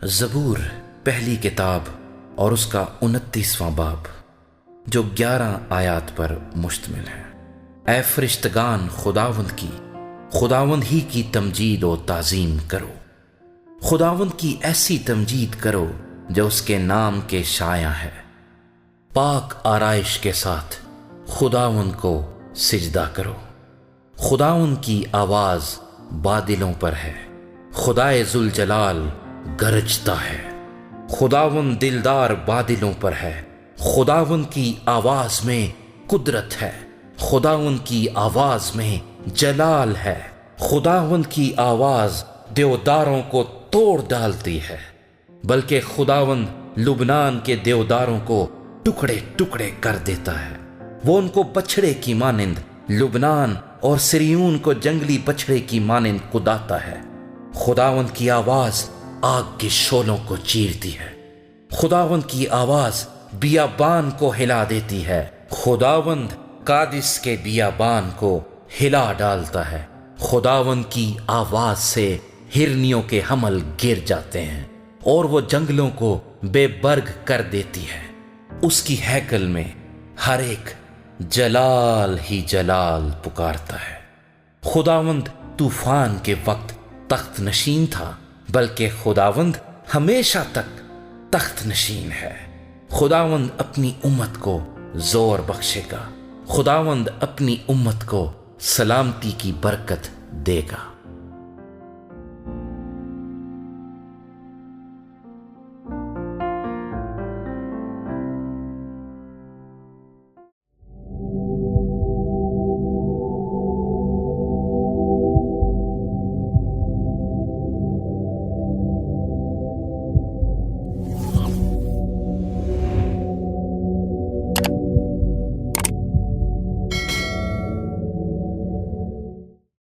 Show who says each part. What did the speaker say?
Speaker 1: زبور پہلی کتاب اور اس کا 29واں باب جو 11 آیات پر مشتمل ہے۔ اے فرشتگان خداوند ہی کی تمجید و تعظیم کرو، خداوند کی ایسی تمجید کرو جو اس کے نام کے شایع ہے۔ پاک آرائش کے ساتھ خداوند کو سجدہ کرو، خداوند کی آواز بادلوں پر ہے، خدائے ذوالجلال گرجتا ہے۔ خداوند دلدار بادلوں پر ہے، خداوند کی آواز میں قدرت ہے، خداوند کی آواز میں جلال ہے۔ خداوند کی آواز دیوداروں کو توڑ ڈالتی ہے، بلکہ خداوند لبنان کے دیوداروں کو ٹکڑے ٹکڑے کر دیتا ہے۔ وہ ان کو بچھڑے کی مانند لبنان اور سریون کو جنگلی بچھڑے کی مانند کوداتا ہے۔ خداوند کی آواز آگ کے شعلوں کو چیرتی ہے، خداوند کی آواز بیابان کو ہلا دیتی ہے۔ خداوند قادس کے بیابان کو ہلا ڈالتا ہے، خداوند کی آواز سے ہرنیوں کے حمل گر جاتے ہیں اور وہ جنگلوں کو بے برگ کر دیتی ہے۔ اس کی ہیکل میں ہر ایک جلال ہی جلال پکارتا ہے۔ خداوند طوفان کے وقت تخت نشین تھا، بلکہ خداوند ہمیشہ تک تخت نشین ہے۔ خداوند اپنی امت کو زور بخشے گا، خداوند اپنی امت کو سلامتی کی برکت دے گا۔